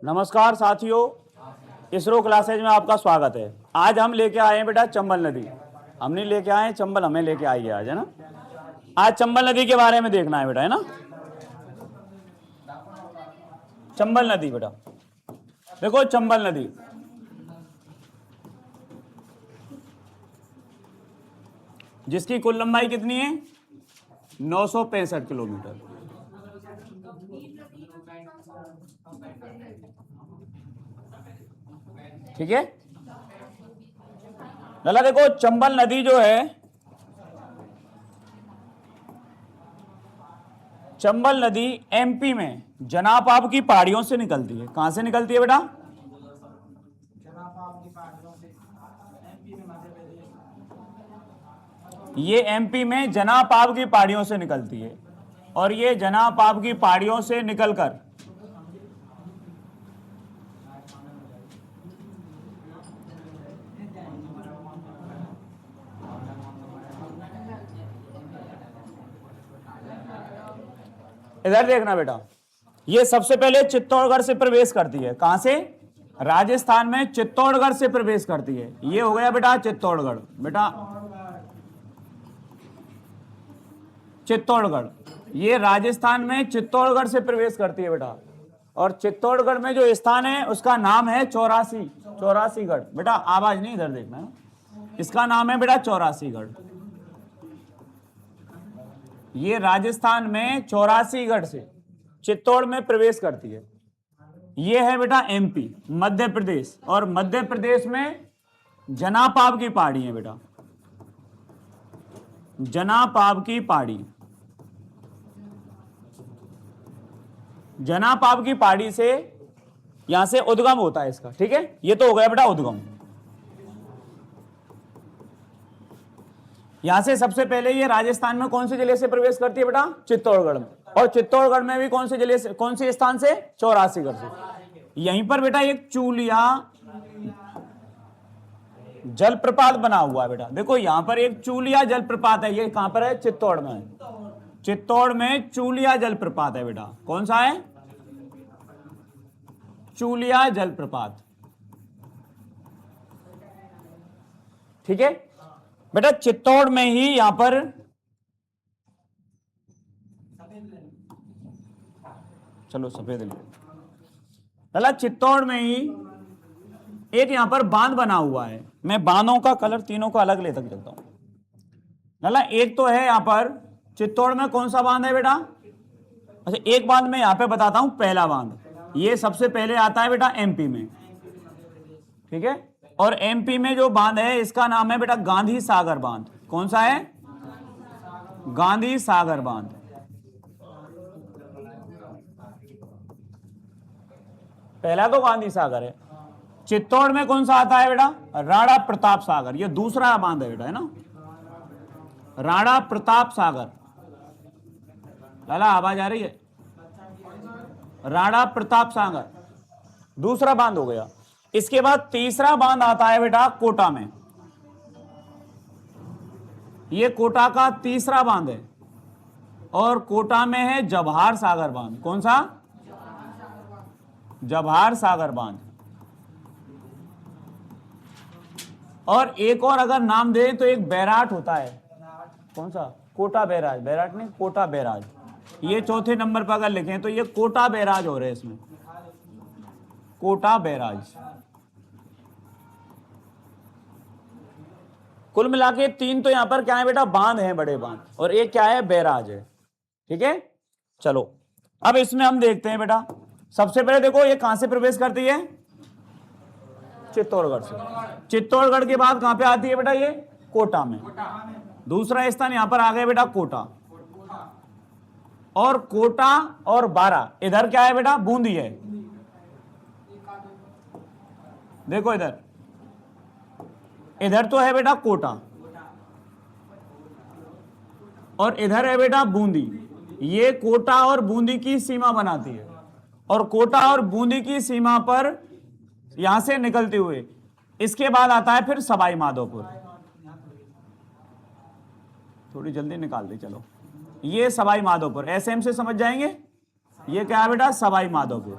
नमस्कार साथियों, इसरो क्लासेज में आपका स्वागत है। आज हम लेके आए हैं बेटा चंबल नदी। हम नहीं लेके आए, चंबल हमें लेके आई है आज, है ना। आज चंबल नदी के बारे में देखना है बेटा, है ना। चंबल नदी बेटा, देखो चंबल नदी जिसकी कुल लंबाई कितनी है, 965 किलोमीटर। ठीक है। लला देखो चंबल नदी जो है, चंबल नदी एमपी में जनापाब की पहाड़ियों से निकलती है। कहां से निकलती है बेटा? ये एमपी में जनापाब की पहाड़ियों से निकलती है और ये जनापाब की पहाड़ियों से निकलकर इधर देखना बेटा, ये सबसे पहले चित्तौड़गढ़ से प्रवेश करती है। कहां से? राजस्थान में चित्तौड़गढ़ से प्रवेश करती है। ये हो गया बेटा चित्तौड़गढ़। बेटा चित्तौड़गढ़, ये राजस्थान में चित्तौड़गढ़ से प्रवेश करती है बेटा। और चित्तौड़गढ़ में जो स्थान है उसका नाम है चौरासीगढ़। बेटा आवाज नहीं, इधर देखना है। इसका नाम है बेटा चौरासीगढ़। ये राजस्थान में चौरासीगढ़ से चित्तौड़ में प्रवेश करती है। ये है बेटा एमपी, मध्य प्रदेश। और मध्य प्रदेश में जनापाब की पहाड़ी है बेटा, जनापाब की पहाड़ी। जनापाब की पहाड़ी से यहां से उद्गम होता है इसका। ठीक है, ये तो हो गया बेटा उद्गम। यहां से सबसे पहले ये राजस्थान में कौन से जिले से प्रवेश करती है बेटा? चित्तौड़गढ़ में। और चित्तौड़गढ़ में भी कौन से जिले से, कौन से स्थान से? चौरासीगढ़ से। यहीं पर बेटा एक चूलिया जलप्रपात बना हुआ है बेटा। देखो यहां पर एक चूलिया जलप्रपात है। ये कहां पर है? चित्तौड़ में है। चित्तौड़ में चूलिया जलप्रपात है बेटा। कौन सा है? चूलिया जलप्रपात। ठीक है बेटा, चित्तौड़ में ही यहां पर चलो सफेद ले, चित्तौड़ में ही एक यहां पर बांध बना हुआ है। मैं बांधों का कलर तीनों का अलग लेकर चलता हूं। लला एक तो है यहां पर चित्तौड़ में कौन सा बांध है बेटा? अच्छा, एक बांध मैं यहां पे बताता हूं। पहला बांध ये सबसे पहले आता है बेटा एमपी में। ठीक है, और एमपी में जो बांध है इसका नाम है बेटा गांधी सागर बांध। कौन सा है? गांधी सागर बांध। पहला तो गांधी सागर है। चित्तौड़ में कौन सा आता है बेटा? राणा प्रताप सागर। ये दूसरा बांध है बेटा, है ना, राणा प्रताप सागर। लाला आवाज आ रही है? राणा प्रताप सागर दूसरा बांध हो गया। इसके बाद तीसरा बांध आता है बेटा कोटा में। ये कोटा का तीसरा बांध है और कोटा में है जवाहर सागर बांध। कौन सा? जवाहर सागर बांध। और एक और अगर नाम दे तो एक बैराट होता है। कौन सा? कोटा बैराज। बैराट नहीं, कोटा बैराज। ये चौथे नंबर पर अगर लिखें तो ये कोटा बैराज हो रहे हैं इसमें, कोटा बैराज। कुल मिला के तीन तो यहां पर क्या है बेटा? बांध है, बड़े बांध। और एक क्या है? बैराज है। ठीक है, चलो अब इसमें हम देखते हैं बेटा। सबसे पहले देखो ये कहां से प्रवेश करती है? चित्तौड़गढ़ से। चित्तौड़गढ़ के बाद कहां पे आती है बेटा? ये कोटा में। दूसरा स्थान यहां पर आ गया बेटा कोटा। और कोटा और बारा इधर क्या है बेटा? बूंदी है। देखो इधर, इधर तो है बेटा कोटा और इधर है बेटा बूंदी। ये कोटा और बूंदी की सीमा बनाती है। और कोटा और बूंदी की सीमा पर यहां से निकलते हुए इसके बाद आता है फिर सवाई माधोपुर, थोड़ी जल्दी निकाल दे चलो, ये सवाई माधोपुर, एसएम से समझ जाएंगे, ये क्या है बेटा, सवाई माधोपुर,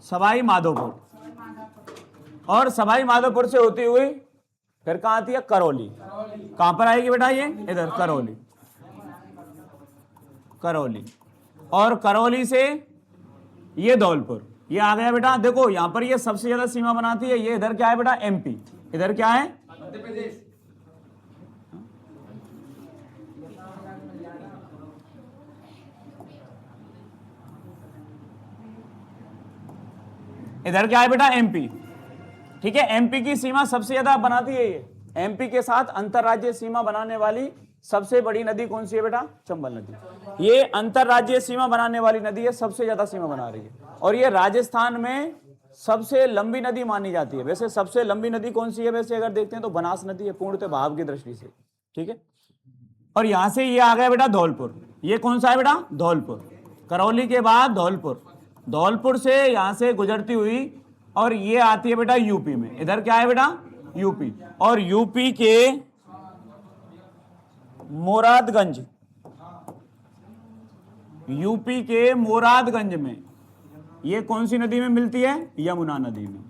सवाई माधोपुर। और सवाई माधोपुर से होती हुई फिर कहां आती है, करौली। कहां पर आएगी बेटा ये, इधर करौली, करौली। और करौली से ये धौलपुर, ये आ गया बेटा। देखो यहां पर ये सबसे ज्यादा सीमा बनाती है, ये इधर क्या है बेटा, एमपी, इधर क्या है, मध्य प्रदेश। इधर क्या है बेटा, एमपी। ठीक है, एमपी की सीमा सबसे ज्यादा बनाती है ये। एमपी के साथ अंतरराज्यीय सीमा बनाने वाली सबसे बड़ी नदी कौन सी है बेटा, चंबल नदी। ये अंतरराज्यीय सीमा बनाने वाली नदी है, सबसे ज्यादा सीमा बना रही है। और ये राजस्थान में सबसे लंबी नदी मानी जाती है। वैसे सबसे लंबी नदी कौन सी है, वैसे अगर देखते हैं तो बनास नदी है, पूर्णतः बहाव की दृष्टि से। ठीक है, और यहां से ये आ गया बेटा धौलपुर, ये कौन सा है बेटा, धौलपुर। करौली के बाद धौलपुर, धौलपुर से यहां से गुजरती हुई और ये आती है बेटा यूपी में। इधर क्या है बेटा, यूपी। और यूपी के मुरादगंज, यूपी के मुरादगंज में ये कौन सी नदी में मिलती है, यमुना नदी में।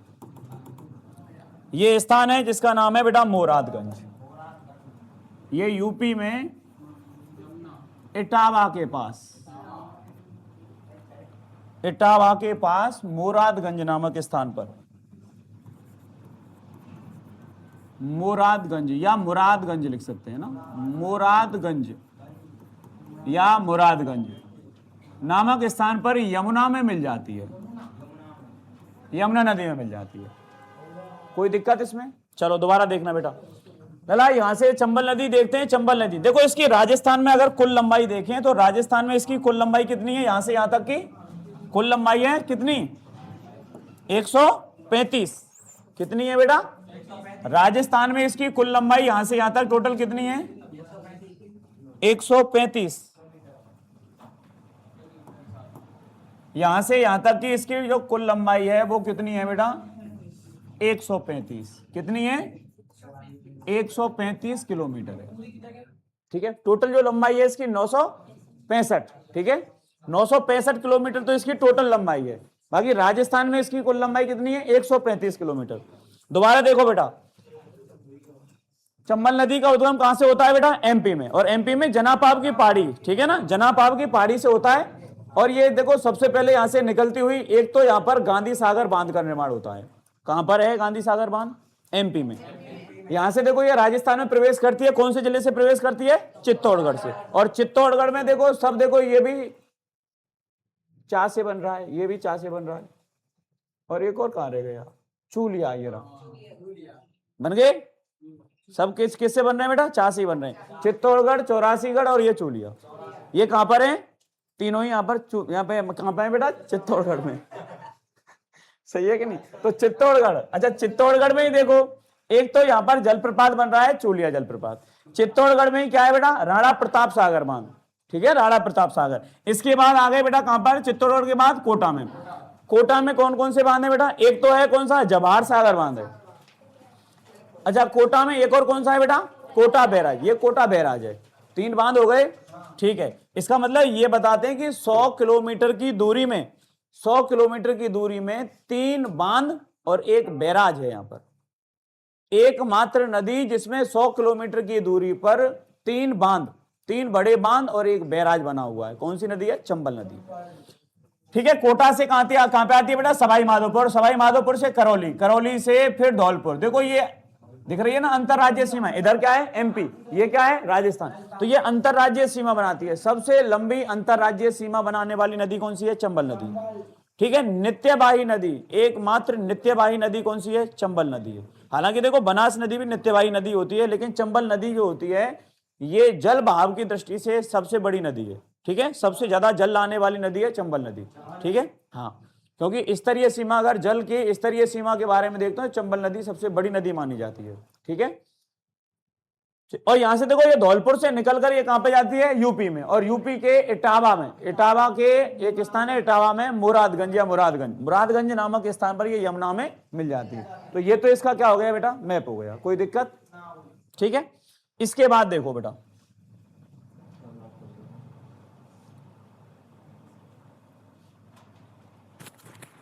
ये स्थान है जिसका नाम है बेटा मुरादगंज। ये यूपी में इटावा के पास, इटावा के पास मुरादगंज नामक स्थान पर, मुरादगंज या मुरादगंज लिख सकते हैं ना, मुरादगंज या मुरादगंज नामक स्थान पर यमुना में मिल जाती है, यमुना नदी में मिल जाती है। कोई दिक्कत इसमें? चलो दोबारा देखना बेटा। लला यहां से चंबल नदी देखते हैं। चंबल नदी देखो, इसकी राजस्थान में अगर कुल लंबाई देखें तो राजस्थान में इसकी कुल लंबाई कितनी है, यहां से यहां तक की कुल लंबाई है कितनी, 135। कितनी है बेटा, राजस्थान में इसकी कुल लंबाई यहां से यहां तक टोटल कितनी है, 135। यहां से यहां तक की इसकी जो कुल लंबाई है वो कितनी है बेटा, 135। कितनी है, 135 किलोमीटर है। ठीक है, टोटल जो लंबाई है इसकी 965। ठीक है, 965 किलोमीटर तो इसकी टोटल लंबाई है। बाकी राजस्थान में इसकी कुल लंबाई कितनी है, 135 किलोमीटर। दोबारा देखो बेटा, चंबल नदी का उद्गम कहां से होता है बेटा, एमपी में। और एमपी में जनापाव की पहाड़ी, ठीक है ना, जनापाव की पहाड़ी से होता है। और ये देखो सबसे पहले यहां से निकलती हुई एक तो यहां पर गांधी सागर बांध का निर्माण होता है। कहां पर है गांधी सागर बांध, एमपी में। यहां से देखो ये राजस्थान में प्रवेश करती है, कौन से जिले से प्रवेश करती है, चित्तौड़गढ़ से। और चित्तौड़गढ़ में देखो सब, देखो ये भी चा से बन रहा है, ये भी चा से बन रहा है। और एक और कहां रह गया, चूलिया, ये रहा, बन गए सब। किससे बन रहे हैं बेटा, चा से बन रहे हैं। चित्तौड़गढ़, चौरासीगढ़ और ये चूलिया, ये कहां पर है, तीनों ही यहाँ पर, यहाँ पे कहां पर है बेटा, चित्तौड़गढ़ में। सही है कि नहीं? तो चित्तौड़गढ़, अच्छा चित्तौड़गढ़ में ही देखो, एक तो यहाँ पर जलप्रपात बन रहा है, चूलिया जलप्रपात। चित्तौड़गढ़ में ही क्या है बेटा, राणा प्रताप सागर बांध। ठीक है, राणा प्रताप सागर। इसके बाद आ गए बेटा कहां पर, चित्तौड़गढ़ के बाद कोटा में। कोटा में कौन कौन से बांध है बेटा, एक तो है कौन सा, जवाहर सागर बांध है। अच्छा, कोटा में एक और कौन सा है बेटा, कोटा बैराज। ये कोटा बैराज है। 3 बांध हो गए। ठीक है, इसका मतलब ये बताते हैं कि 100 किलोमीटर की दूरी में, 100 किलोमीटर की दूरी में 3 बांध और एक बैराज है। यहां पर एकमात्र नदी जिसमें 100 किलोमीटर की दूरी पर 3 बांध, 3 बड़े बांध और एक बैराज बना हुआ है। कौन सी नदी है, चंबल नदी। ठीक है, कोटा से कहां पे आती है बेटा, सवाई माधोपुर। सवाई माधोपुर से करौली, करौली से फिर धौलपुर। देखो ये दिख रही है ना अंतरराज्यीय सीमा। इधर क्या है, एमपी, ये क्या है, राजस्थान। तो ये अंतरराज्यीय सीमा बनाती है। सबसे लंबी अंतरराज्यीय सीमा बनाने वाली नदी कौन सी है, चंबल नदी। ठीक है, नित्यवाही नदी, एकमात्र नित्यवाही नदी कौन सी है, चंबल नदी है। हालांकि देखो बनास नदी भी नित्यवाही नदी होती है, लेकिन चंबल नदी जो होती है ये जल बहाव की दृष्टि से सबसे बड़ी नदी है। ठीक है, सबसे ज्यादा जल लाने वाली नदी है चंबल नदी। ठीक है, हाँ, क्योंकि स्तरीय सीमा, अगर जल के स्तरीय सीमा के बारे में देखते हैं, चंबल नदी सबसे बड़ी नदी मानी जाती है। ठीक है। और यहां से देखो ये धौलपुर से निकलकर ये कहां पे जाती है, यूपी में, और यूपी के इटावा में, इटावा के एक स्थान है इटावा में मुरादगंज या मुरादगंज, मुरादगंज नामक स्थान पर ये यमुना में मिल जाती है। तो ये तो इसका क्या हो गया बेटा, मैप हो गया, कोई दिक्कत, ठीक है। इसके बाद देखो बेटा,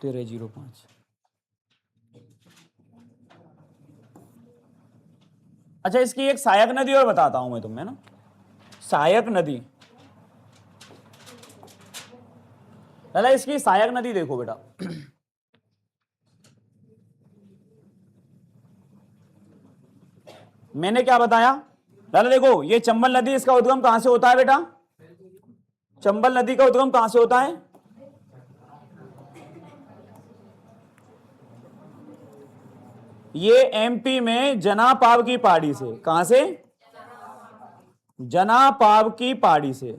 तेरह 05, अच्छा इसकी एक सहायक नदी और बताता हूं मैं तुम्हें ना, सहायक नदी, लाला इसकी सहायक नदी देखो बेटा, मैंने क्या बताया लाला, देखो ये चंबल नदी, इसका उद्गम कहां से होता है बेटा, चंबल नदी का उद्गम कहां से होता है, ये एमपी में जनापाव की पहाड़ी से, कहां से, जनापाव की पहाड़ी से,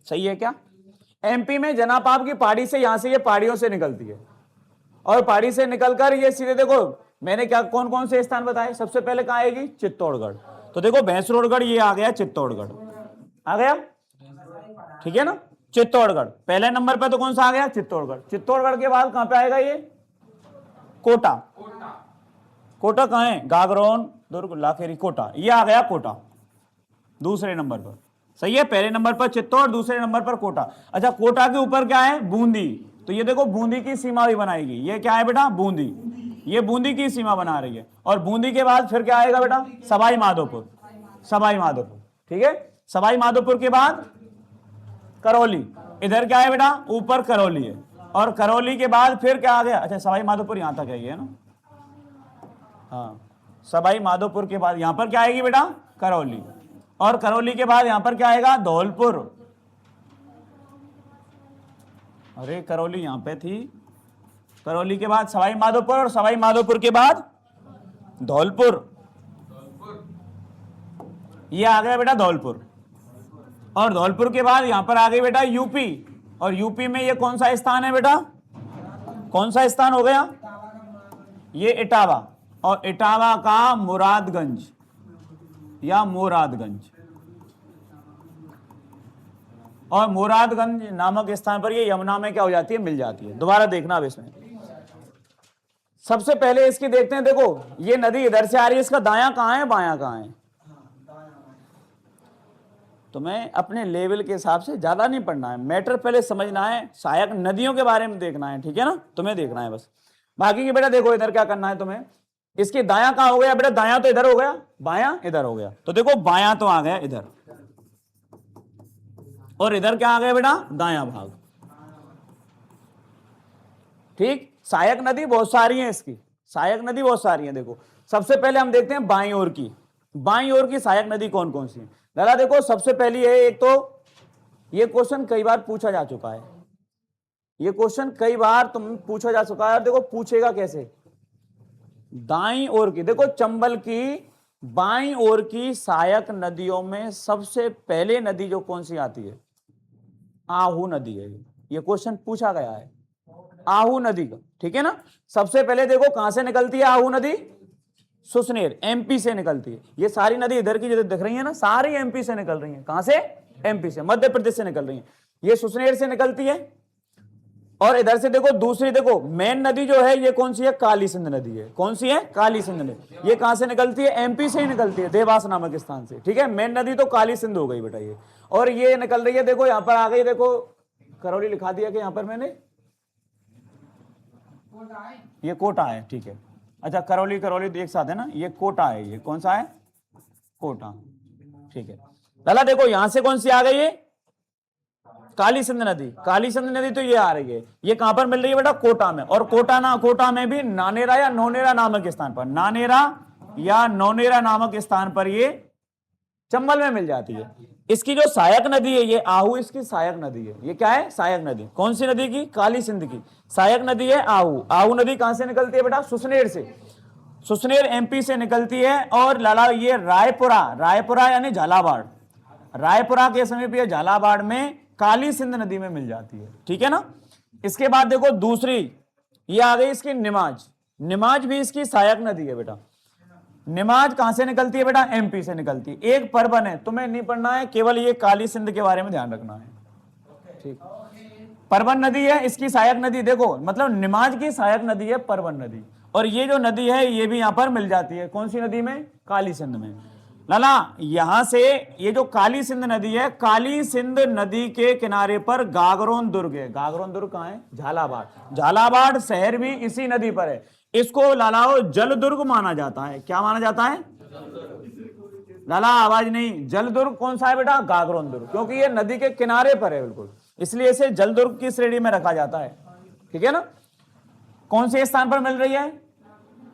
सही है क्या, एमपी में जनापाव की पहाड़ी से, यहां से ये पहाड़ियों से निकलती है, और पहाड़ी से निकलकर ये सीधे देखो, मैंने क्या कौन कौन से स्थान बताए, सबसे पहले कहां आएगी, चित्तौड़गढ़, तो देखो भैंसरोडगढ़ ये आ गया, चित्तौड़गढ़ आ गया, ठीक है ना, चित्तौड़गढ़ पहले नंबर पे, तो कौन सा आ गया, चित्तौड़गढ़, चित्तौड़गढ़ के बाद कहां पे आएगा ये, कोटा, कोटा कहां है, गागरोन, दुर्ग, लाखेरी, कोटा, ये आ गया कोटा दूसरे नंबर पर, सही है, पहले नंबर पर चित्तौड़, दूसरे नंबर पर कोटा। अच्छा कोटा के ऊपर क्या है, बूंदी, तो ये देखो बूंदी की सीमा भी बनाएगी, ये क्या है बेटा, बूंदी, ये बूंदी की सीमा बना रही है, और बूंदी के बाद फिर क्या आएगा बेटा, सवाई माधोपुर, सवाई माधोपुर, ठीक है, सवाई माधोपुर के बाद करौली, इधर क्या है बेटा, ऊपर करौली है, और करौली के बाद फिर क्या आ गया, अच्छा सवाई माधोपुर यहां तक है ये ना, हाँ सवाई माधोपुर के बाद यहां पर क्या आएगी बेटा, करौली, और करौली के बाद यहां पर क्या आएगा, धौलपुर, अरे करौली यहां पे थी, करौली के बाद सवाई माधोपुर, और सवाई माधोपुर के बाद धौलपुर, ये आ गया बेटा धौलपुर, और धौलपुर के बाद यहां पर आ गई बेटा यूपी, और यूपी में ये कौन सा स्थान है बेटा, कौन सा स्थान हो गया, ये इटावा, और इटावा का मुरादगंज या मोरादगंज, और मोरादगंज नामक स्थान पर ये यमुना में क्या हो जाती है, मिल जाती है। दोबारा देखना अब इसमें, सबसे पहले इसकी देखते हैं, देखो ये नदी इधर से आ रही है, इसका दायां कहां है, बायां कहां है, तो मैं अपने लेवल के हिसाब से ज्यादा नहीं पढ़ना है, मैटर पहले समझना है, सहायक नदियों के बारे में देखना है, ठीक है ना, तुम्हें देखना है बस, बाकी की बेटा देखो इधर क्या करना है तुम्हें, इसके दायां कहां हो गया बेटा, दायां तो इधर हो गया, बायां इधर हो गया, तो देखो बायां तो आ गया इधर, और इधर क्या आ गया बेटा, दायां भाग, ठीक। सहायक नदी बहुत सारी है इसकी, सहायक नदी बहुत सारी है, देखो सबसे पहले हम देखते हैं बाईं ओर की, बाईं ओर की सहायक नदी कौन कौन सी है, दादा देखो सबसे पहली है, एक तो ये क्वेश्चन कई बार पूछा जा चुका है, ये क्वेश्चन कई बार तुम पूछा जा चुका है, और देखो पूछेगा कैसे, दाईं ओर की, देखो चंबल की बाईं ओर की सहायक नदियों में सबसे पहले नदी जो कौन सी आती है, आहू नदी है, ये क्वेश्चन पूछा गया है, आहू नदी का, ठीक है ना। सबसे पहले देखो कहां से निकलती है आहू नदी, सुसनेर, एमपी से निकलती है, ये सारी नदी इधर की जो दिख रही है ना, सारी एमपी से निकल रही है, कहां से, एमपी से, मध्य प्रदेश से निकल रही है, ये सुसनेर से निकलती है, और इधर से देखो दूसरी, देखो मेन नदी जो है ये कौन सी है, काली सिंध नदी है, कौन सी है, काली सिंध नदी, ये कहां से निकलती है, एमपी से ही निकलती है, देवास नामक स्थान से, ठीक है, मेन नदी तो काली सिंध हो गई बेटा ये, और ये निकल रही है, देखो यहां पर आ गई, देखो करौली लिखा दिया कि यहां पर मैंने, ये कोटा है, ठीक है, अच्छा करौली करौली एक साथ है ना, ये कोटा है, ये कौन सा है, कोटा, ठीक है। लाला देखो यहां से कौन सी आ गई है, काली सिंध नदी, काली सिंध नदी तो ये आ रही है, ये कहां पर मिल रही है बेटा, कोटा में, और कोटा में भी नानेरा या नौनेरा नामक स्थान पर, नानेरा या नौनेरा नामक स्थान पर ये चंबल में मिल जाती है। इसकी जो सहायक नदी है ये आहू, इसकी सहायक नदी है, ये क्या है, सहायक नदी, कौन सी नदी की, काली सिंध की सहायक नदी है आहू, आहू नदी कहां से निकलती है बेटा, सुसनेर से, सुसनेर एमपी से निकलती है, और लाला ये रायपुरा, रायपुरा यानी झालावाड़, रायपुरा के समीप ये झालावाड़ में काली सिंध नदी में मिल जाती है, ठीक है ना। इसके बाद देखो दूसरी ये आ गई इसकी निमाज, निमाज भी इसकी सहायक नदी है बेटा। निमाज कहां से निकलती है बेटा? एमपी से निकलती है। एक परबन है, तुम्हें नहीं पढ़ना है, केवल ये काली सिंध के बारे में ध्यान रखना है। ठीक, परबन नदी है, इसकी सहायक नदी देखो, मतलब निमाज की सहायक नदी है परबन नदी। और ये जो नदी है ये भी यहां पर मिल जाती है। कौन सी नदी में? काली सिंध में। लाला यहां से ये जो काली सिंध नदी है, काली सिंध नदी के किनारे पर गागरोन दुर्ग है। गागरोन दुर्ग कहां है? झालावाड़। झालावाड़ शहर भी इसी नदी पर है। इसको लालाओ जल दुर्ग माना जाता है। क्या माना जाता है? लाला आवाज नहीं, जल दुर्ग कौन सा है बेटा? गागरोन दुर्ग, क्योंकि ये नदी के किनारे पर है बिल्कुल, इसलिए इसे जल दुर्ग की श्रेणी में रखा जाता है। ठीक है ना? कौन से स्थान पर मिल रही है?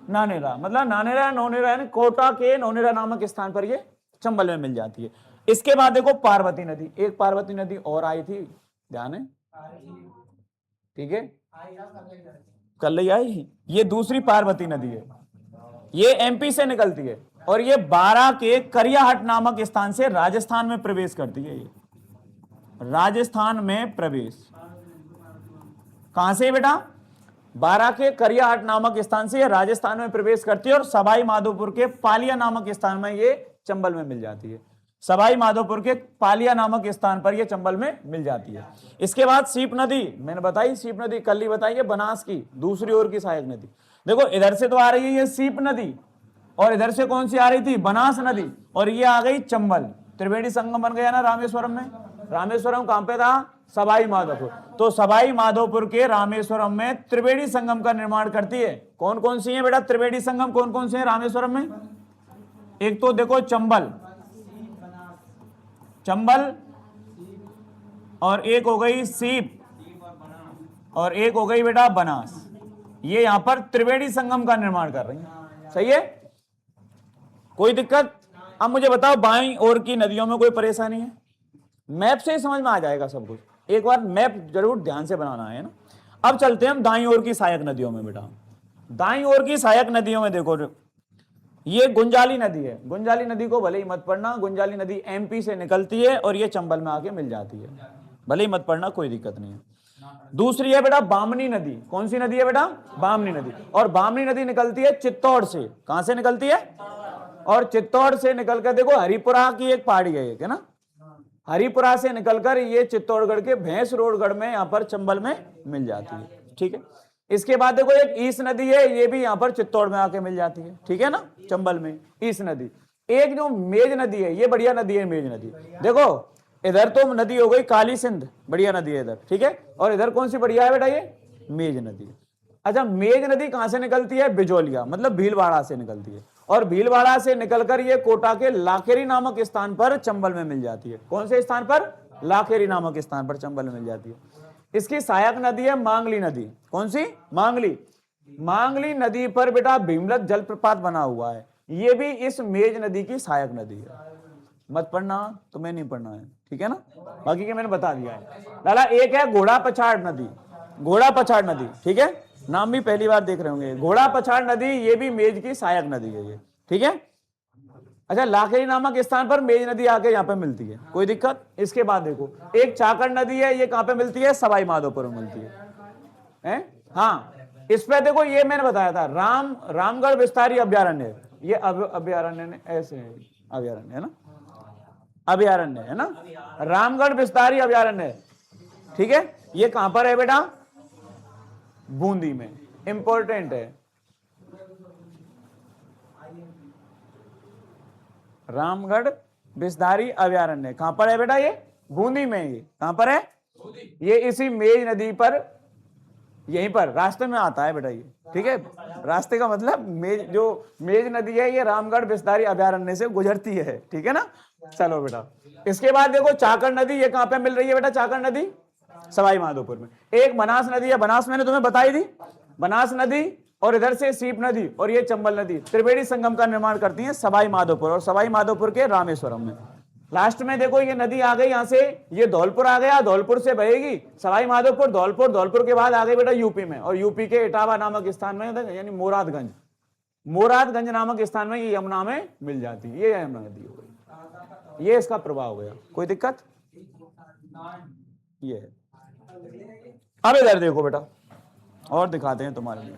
नानेरा, मतलब नानेरा नौनेरा यानी कोटा के नौनेरा नामक स्थान पर ये चंबल में मिल जाती है। इसके बाद देखो पार्वती नदी, एक पार्वती नदी और आई थी, ध्यान है? ठीक है, कल ही आई। ये दूसरी पार्वती नदी है, ये एमपी से निकलती है और ये 12 के करियाहट नामक स्थान से राजस्थान में प्रवेश करती है। ये राजस्थान में प्रवेश कहां से बेटा? 12 के करियाहट नामक स्थान से ये राजस्थान में प्रवेश करती है और सवाई माधोपुर के पालिया नामक स्थान में ये चंबल में मिल जाती है। सवाई माधोपुर के पालिया नामक स्थान पर ये चंबल में मिल जाती है। इसके बाद सीप नदी, मैंने बताई सीप नदी, कल ही बताई है, बनास की दूसरी ओर की सहायक नदी। देखो इधर से तो आ रही है ये सीप नदी, और इधर से कौन सी आ रही थी? बनास नदी, और ये आ गई चंबल। त्रिवेणी संगम बन गया ना रामेश्वरम में। रामेश्वरम कहां पे था? सवाई माधोपुर। तो सवाई माधोपुर के रामेश्वरम में त्रिवेणी संगम का निर्माण करती है। कौन कौन सी है बेटा त्रिवेणी संगम? कौन कौन से हैं रामेश्वरम में? एक तो देखो चंबल, चंबल, और एक हो गई सीप, और एक हो गई बेटा बनास। ये यहां पर त्रिवेणी संगम का निर्माण कर रही है। सही है, कोई दिक्कत? अब मुझे बताओ बाईं ओर की नदियों में कोई परेशानी है? मैप से ही समझ में आ जाएगा सब कुछ, एक बार मैप जरूर ध्यान से बनाना है ना। अब चलते हैं हम दाईं ओर की सहायक नदियों में बेटा। दाईं ओर की सहायक नदियों में देखो, ये गुंजाली नदी है। गुंजाली नदी को भले ही मत पढ़ना, गुंजाली नदी एमपी से निकलती है और ये चंबल में आके मिल जाती है, भले ही मत पढ़ना, कोई दिक्कत नहीं है। दूसरी है बेटा बामनी नदी। कौन सी नदी है बेटा? बामनी नदी। और बामनी नदी निकलती है चित्तौड़ से। कहां से निकलती है? और चित्तौड़ से निकलकर देखो हरिपुरा की एक पहाड़ी है ना, हरिपुरा से निकलकर ये चित्तौड़गढ़ के भैंस रोडगढ़ में यहां पर चंबल में मिल जाती है। ठीक है, इसके बाद देखो एक ईस नदी है, ये भी यहां पर चित्तौड़ में आके मिल जाती है। ठीक है ना, चंबल में ईस नदी। एक जो मेज नदी है, ये बढ़िया नदी है मेज नदी। देखो इधर तो नदी हो गई काली सिंध, बढ़िया नदी है इधर। ठीक है, और इधर कौन सी बढ़िया है बेटा? ये मेज नदी। अच्छा, मेज नदी कहां से निकलती है? बिजोलिया, मतलब भीलवाड़ा से निकलती है, और भीलवाड़ा से निकलकर ये कोटा के लाखेरी नामक स्थान पर चंबल में मिल जाती है। कौन से स्थान पर? लाखेरी नामक स्थान पर चंबल में मिल जाती है। इसकी सहायक नदी है मांगली नदी। कौन सी? मांगली। मांगली नदी पर बेटा भीमलत जलप्रपात बना हुआ है, ये भी इस मेज नदी की सहायक नदी है। मत पढ़ना, तुम्हें नहीं पढ़ना है, ठीक है ना, बाकी के मैंने बता दिया है। लाला एक है घोड़ा पछाड़ नदी। घोड़ा पछाड़ नदी, ठीक है, नाम भी पहली बार देख रहे होंगे। घोड़ा पछाड़ नदी ये भी मेज की सहायक नदी है ये। ठीक है, अच्छा लाखेरी नामक स्थान पर मेज नदी आके यहाँ पे मिलती है, कोई दिक्कत? इसके बाद देखो एक चाकड़ नदी है, ये कहां पे मिलती है? सवाई माधोपुर में मिलती है? हाँ, इस पे देखो ये मैंने बताया था, रामगढ़ विस्तारी अभ्यारण्य, ये अभ्यारण्य ऐसे है, अभ्यारण्य है ना, अभ्यारण्य है ना, रामगढ़ विस्तारी अभ्यारण्य। ठीक है, ये कहां पर है बेटा? बूंदी में, इंपॉर्टेंट है। रामगढ़ विस्तारी अभ्यारण्य कहां पर है बेटा? ये बूंदी में। ये कहां पर है? ये इसी मेज नदी पर, यहीं पर रास्ते में आता है बेटा ये। ठीक है, रास्ते का मतलब मेज, जो मेज नदी है ये रामगढ़ विस्तारी अभ्यारण्य से गुजरती है। ठीक है ना, चलो बेटा। इसके बाद देखो चाकड़ नदी, ये कहां पे मिल रही है बेटा? चाकड़ नदी सवाई माधोपुर में। एक बनास नदी है, बनास मैंने तुम्हें बताई थी, बनास नदी, और इधर से सीप नदी और ये चंबल नदी त्रिवेणी संगम का निर्माण करती है सवाई माधोपुर, और सवाई माधोपुर के रामेश्वरम में। लास्ट में देखो ये नदी आ गई यहां से, ये धौलपुर आ गया, धौलपुर से बहेगी सवाई माधोपुर, धौलपुर, धौलपुर के बाद आ गई बेटा यूपी में, और यूपी के इटावा नामक स्थान में, यानी मोरादगंज, मोरादगंज नामक स्थान में ये यमुना में मिल जाती है। ये यमुना नदी हो गई, ये इसका प्रभाव हो गया, कोई दिक्कत? ये अब इधर देखो बेटा, और दिखाते हैं तुम्हारे लिए।